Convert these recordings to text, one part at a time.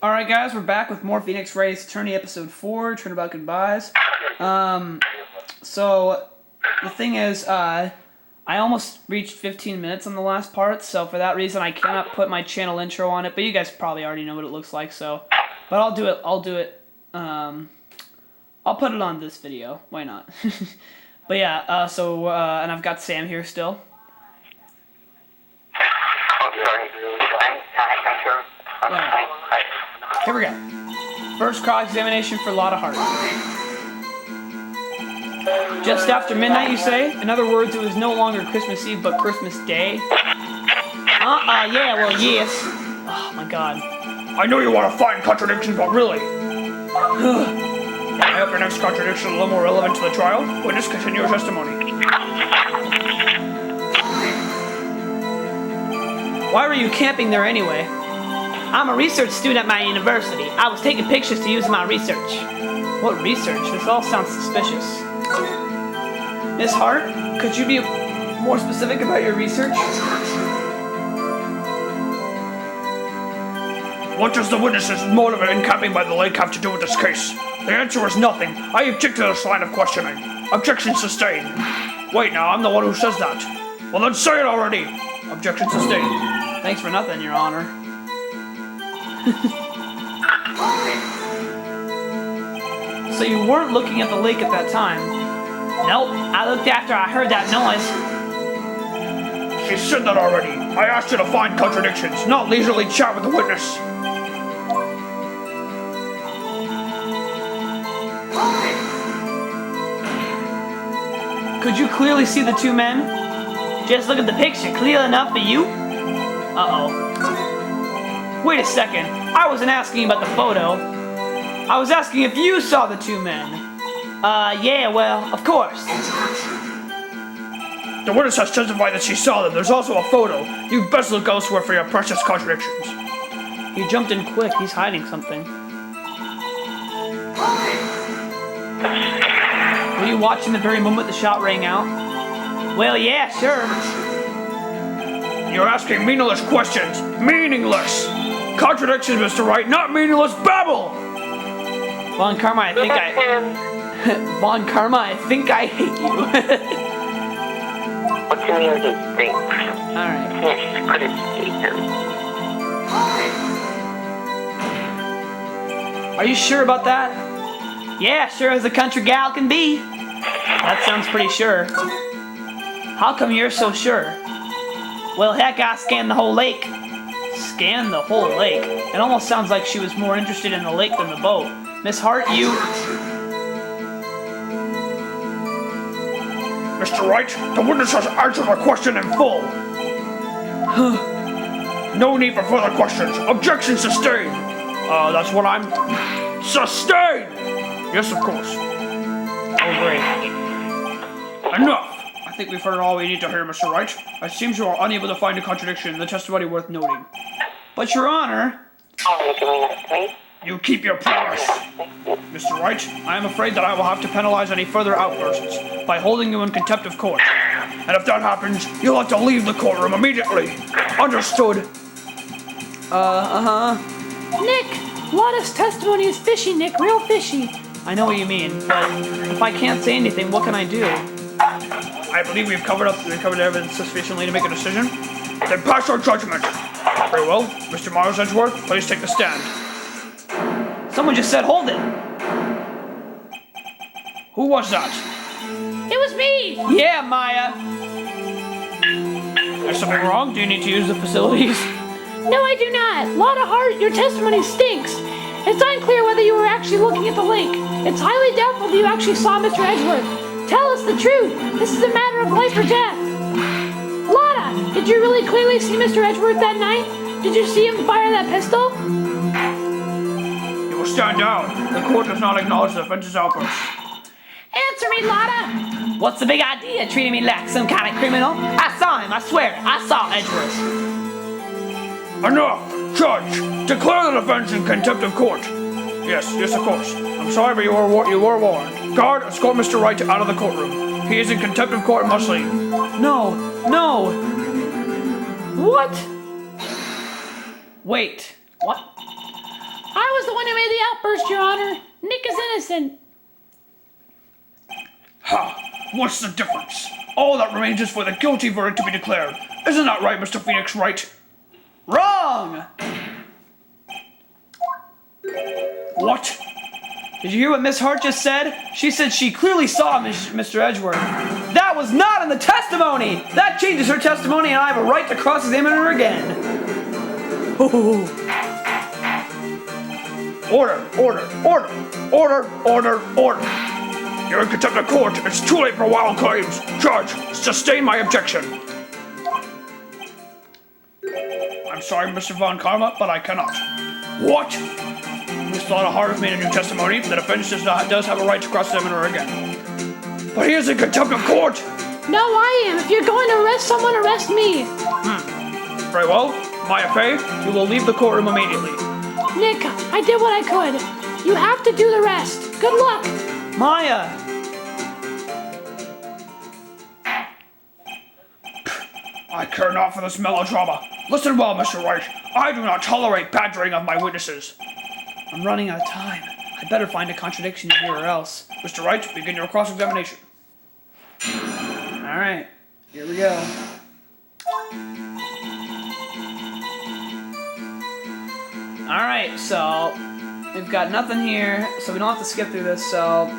Alright guys, we're back with more Phoenix Wright's Attorney Episode 4, Turnabout Goodbyes. So, the thing is, I almost reached 15 minutes on the last part, so for that reason I cannot put my channel intro on it, but you guys probably already know what it looks like, so... But I'll do it, I'll put it on this video, why not? But yeah, and I've got Sam here still. Yeah. Here we go. First cross-examination for Lotta Hart. Just after midnight, you say? In other words, it was no longer Christmas Eve, but Christmas Day? Yeah, well, yes. Oh, my God. I know you want to find contradictions, but really... I hope your next contradiction is a little more relevant to the trial. Witness, continue your testimony. Why were you camping there anyway? I'm a research student at my university. I was taking pictures to use in my research. What research? This all sounds suspicious. Miss Hart, could you be more specific about your research? What does the witness's motive in camping by the lake have to do with this case? The answer is nothing. I object to this line of questioning. Objection sustained. Wait, now, I'm the one who says that. Well, then say it already. Objection sustained. Thanks for nothing, Your Honor. So you weren't looking at the lake at that time? Nope, I looked after I heard that noise. She said that already. I asked you to find contradictions, not leisurely chat with the witness. Could you clearly see the two men? Just look at the picture, clear enough for you? Uh-oh. Wait a second, I wasn't asking about the photo. I was asking if you saw the two men. Yeah, well, of course. The witness has testified that she saw them. There's also a photo. You best look elsewhere for your precious contradictions. He jumped in quick, he's hiding something. Were you watching the very moment the shot rang out? Well, yeah, sure. You're asking meaningless questions. Meaningless! Contradictions, Mr. Wright, not meaningless babble! Von Karma, I think Von Karma, I think I hate you. What do you think? Alright. Yes, put it Are you sure about that? Yeah, sure as a country gal can be. That sounds pretty sure. How come you're so sure? Well, heck, I scanned the whole lake. Scanned the whole lake? It almost sounds like she was more interested in the lake than the boat. Miss Hart, you... Mr. Wright, the witness has answered my question in full. No need for further questions. Objection sustained. That's what I'm... Sustained! Yes, of course. Oh, great. Enough! I think we've heard all we need to hear, Mr. Wright. It seems you are unable to find a contradiction in the testimony worth noting. But, Your Honor... You keep your promise. Mr. Wright, I am afraid that I will have to penalize any further outbursts by holding you in contempt of court. And if that happens, you'll have to leave the courtroom immediately. Understood? Nick, Lotta's testimony is fishy, Nick, real fishy. I know what you mean, but if I can't say anything, what can I do? I believe we've covered evidence sufficiently to make a decision. Then pass your judgment. Very well, Mr. Miles Edgeworth, please take the stand. Someone just said hold it. Who was that? It was me! Yeah, Maya. Is something wrong? Do you need to use the facilities? No, I do not. Lotta Hart, your testimony stinks. It's unclear whether you were actually looking at the lake. It's highly doubtful that you actually saw Mr. Edgeworth. Tell us the truth. This is a matter of life or death. Lotta, did you really clearly see Mr. Edgeworth that night? Did you see him fire that pistol? You will stand down. The court does not acknowledge the offense's outburst. Answer me, Lotta. What's the big idea, treating me like some kind of criminal? I saw him, I swear. I saw Edgeworth. Enough! Judge, declare the defense in contempt of court. Yes, of course. I'm sorry, but you were warned. Guard, escort Mr. Wright out of the courtroom. He is in contempt of court and must leave. No. What? Wait. What? outburst, Your Honor. Nick is innocent. Ha! What's the difference? All that remains is for the guilty verdict to be declared. Isn't that right, Mr. Phoenix Wright? Wrong! What? Did you hear what Miss Hart just said? She said she clearly saw Mr. Edgeworth. That was not in the testimony! That changes her testimony and I have a right to cross-examine her again. Ooh. Order, order, order, order, order, order. You're in contempt of court. It's too late for wild claims. Judge, sustain my objection. I'm sorry, Mr. Von Karma, but I cannot. What? Miss Lana Hart has made a new testimony. The defense does have a right to cross-examine her again. But he is in contempt of court. No, I am. If you're going to arrest someone, arrest me. Very well. Maya Fey, you will leave the courtroom immediately. Nick, I did what I could. You have to do the rest. Good luck. Maya! I care not for this melodrama. Listen well, Mr. Wright. I do not tolerate badgering of my witnesses. I'm running out of time. I better find a contradiction here or else. Mr. Wright, begin your cross-examination. Alright, here we go. Alright, so we've got nothing here, so we don't have to skip through this, so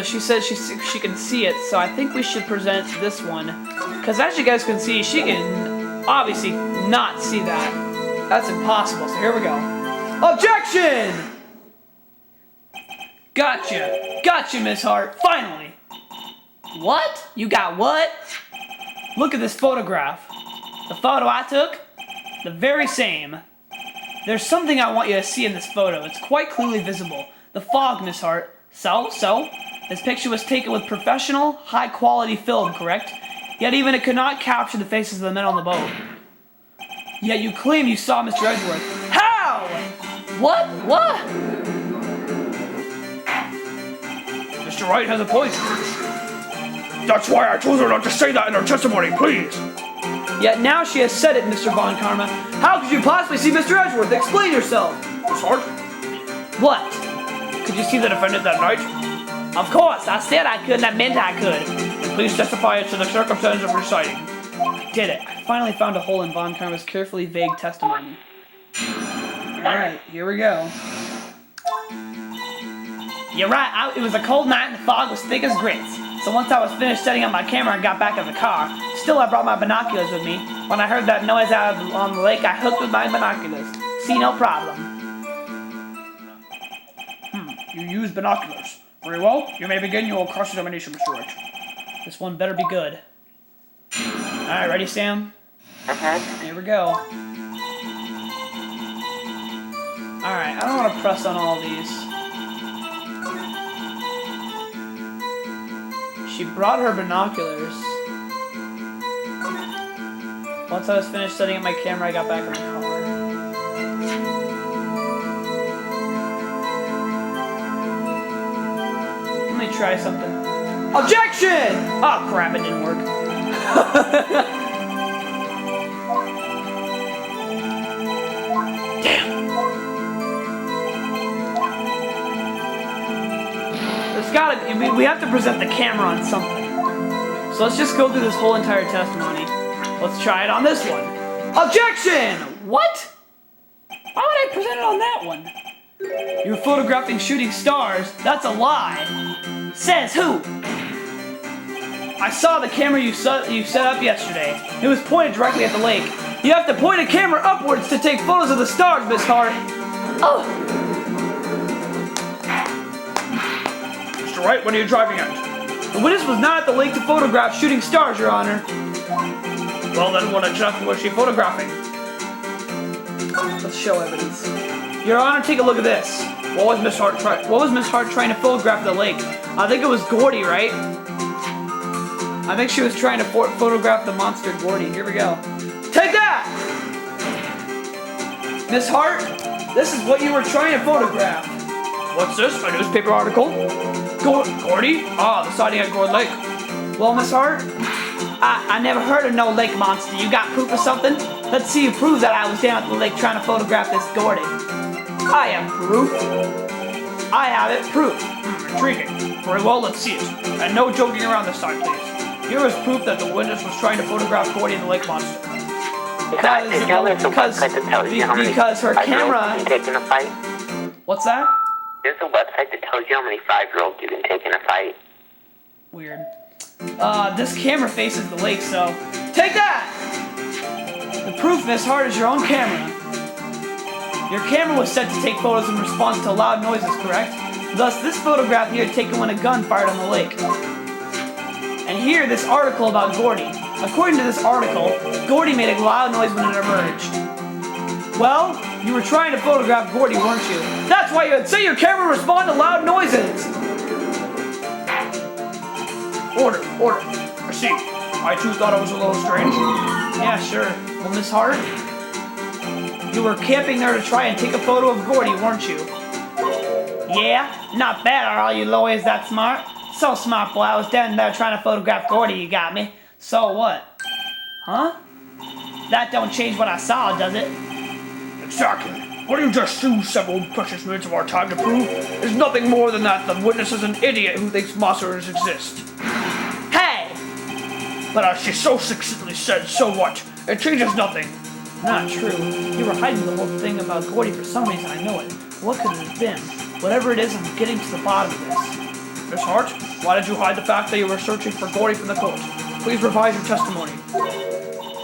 she says she can see it, so I think we should present this one. Because as you guys can see, she can obviously not see that. That's impossible, so here we go. Objection! Gotcha. Gotcha, Miss Hart. Finally. What? You got what? Look at this photograph. The photo I took? The very same. There's something I want you to see in this photo. It's quite clearly visible. The fog, Miss Hart. So? This picture was taken with professional, high-quality film, correct? Yet even it could not capture the faces of the men on the boat. Yet you claim you saw Mr. Edgeworth. How? What? Mr. Wright has a point. That's why I told her not to say that in her testimony, please. Yet now she has said it, Mr. Von Karma. How could you possibly see Mr. Edgeworth? Explain yourself. Miss Hart, What? could you see the defendant that night? Of course, I said I could and I meant I could. And please testify as to the circumstances of your sighting. I did it. I finally found a hole in Von Karma's carefully vague testimony. Alright, here we go. You're right, it was a cold night and the fog was thick as grits. So once I was finished setting up my camera and got back in the car, still I brought my binoculars with me. When I heard that noise out on the lake, I hooked with my binoculars. See no problem. You used binoculars. Very well. You may begin your cross-examination, Mr. Wright. This one better be good. Alright, ready, Sam? Here we go. Alright, I don't want to press on all these. She brought her binoculars. Once I was finished setting up my camera, I got back in the car. Let me try something. Objection! Oh crap, it didn't work. Damn. There's gotta, we have to present the camera on something. So let's just go through this whole entire testimony. Let's try it on this one. Objection! What? Why would I present it on that one? You're photographing shooting stars? That's a lie. Says who? I saw the camera you set up yesterday. It was pointed directly at the lake. You have to point a camera upwards to take photos of the stars, Miss Hart. Oh! Mr. Wright, what are you driving at? The witness was not at the lake to photograph shooting stars, Your Honor. Well, then what exactly was she photographing? Let's show evidence. Your Honor, take a look at this. What was Miss Hart trying to photograph the lake? I think it was Gordy, right? I think she was trying to photograph the monster Gordy. Here we go. Take that! Miss Hart, this is what you were trying to photograph. What's this? A newspaper article? Gordy? Ah, the sighting at Gourd Lake. Well, Miss Hart, I never heard of no lake monster. You got proof or something? Let's see you prove that I was down at the lake trying to photograph this Gordy. I have proof. I have it, proof. Intriguing. Very well, let's see it. And no joking around this time, please. Here is proof that the witness was trying to photograph Gordy and the lake monster. Because there's a website that tells you how many Because her 5-year-olds camera. you can take in a fight. What's that? There's a website that tells you how many 5-year-olds you can take in a fight. Weird. This camera faces the lake, so take that! The proof, Miss Hart, is your own camera. Your camera was set to take photos in response to loud noises, correct? Thus, this photograph here taken when a gun fired on the lake. And here, this article about Gordy. According to this article, Gordy made a loud noise when it emerged. Well, you were trying to photograph Gordy, weren't you? That's why you'd say your camera would respond to loud noises! Order. I see. I too thought it was a little strange. Yeah, sure. Well, Miss Hart, you were camping there to try and take a photo of Gordy, weren't you? Yeah? Not bad, are all you lawyers that smart? So smart, boy. I was down there trying to photograph Gordy, you got me. So what? Huh? That don't change what I saw, does it? Exactly. What you just used several precious minutes of our time to prove is nothing more than that the witness is an idiot who thinks monsters exist. Hey! But as she so succinctly said, so what? It changes nothing. Not true. You were hiding the whole thing about Gordy for some reason, I know it. What could it have been? Whatever it is, I'm getting to the bottom of this. Miss Hart, why did you hide the fact that you were searching for Gordy from the court? Please revise your testimony.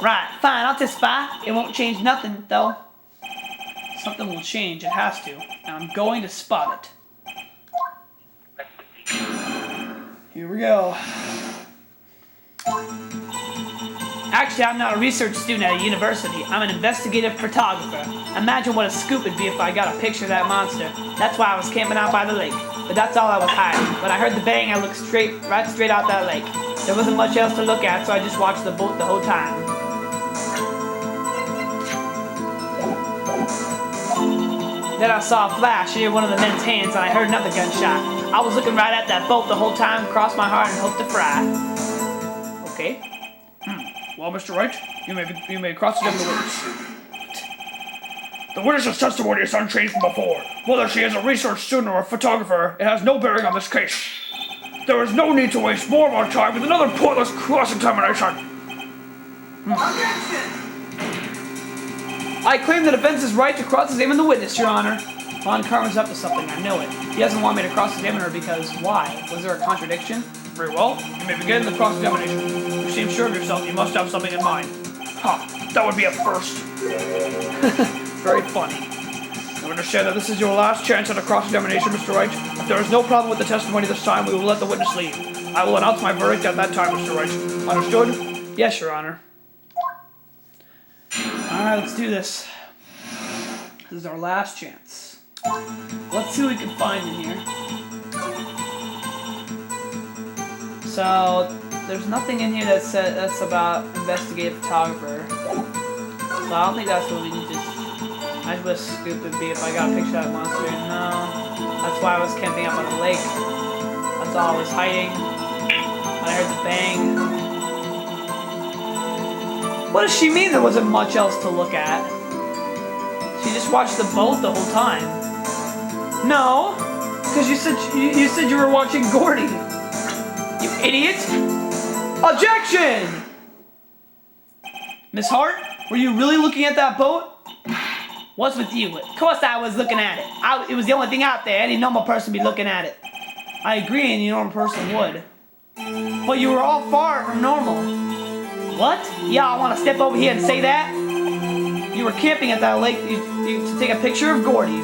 Right, fine, I'll testify. It won't change nothing, though. Something will change, it has to. And I'm going to spot it. Here we go. Actually, I'm not a research student at a university. I'm an investigative photographer. Imagine what a scoop it'd be if I got a picture of that monster. That's why I was camping out by the lake. But that's all I was hiding. When I heard the bang, I looked right straight out that lake. There wasn't much else to look at, so I just watched the boat the whole time. Then I saw a flash near one of the men's hands, and I heard another gunshot. I was looking right at that boat the whole time, crossed my heart and hoped to fry. Okay. Well, Mr. Wright, you may cross-examine the witness. The witness's testimony is unchanged from before. Whether she is a research student or a photographer, it has no bearing on this case. There is no need to waste more of our time with another pointless cross-examination. Objection! I claim the defense's right to cross-examine the witness, Your Honor. Von Karman's up to something, I know it. He doesn't want me to cross-examine her because why? Was there a contradiction? Very well, you may begin the cross-examination. You seem sure of yourself, you must have something in mind. That would be a first. Very funny. You understand that this is your last chance at a cross-examination, Mr. Wright? If there is no problem with the testimony this time, we will let the witness leave. I will announce my verdict at that time, Mr. Wright. Understood? Yes, Your Honor. Alright, let's do this. This is our last chance. Let's see what we can find in here. So, there's nothing in here that's about investigative photographer. So I don't think that's what we need to... I wish scoop would be if I got a picture of that monster. No. That's why I was camping up on the lake. That's all I was hiding. When I heard the bang. What does she mean there wasn't much else to look at? She just watched the boat the whole time. No, because you said you were watching Gordy. You idiot! Objection! Miss Hart, were you really looking at that boat? What's with you? Of course I was looking at it. It was the only thing out there. Any normal person would be looking at it. I agree, any normal person would. But you were all far from normal. What? Y'all want to step over here and say that? You were camping at that lake to take a picture of Gordy.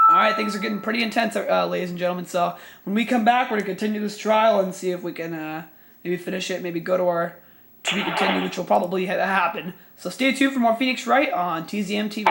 Alright, things are getting pretty intense, ladies and gentlemen. So, when we come back, we're going to continue this trial and see if we can maybe finish it, maybe go to our to be continued, which will probably happen. So stay tuned for more Phoenix Wright on TZM TV.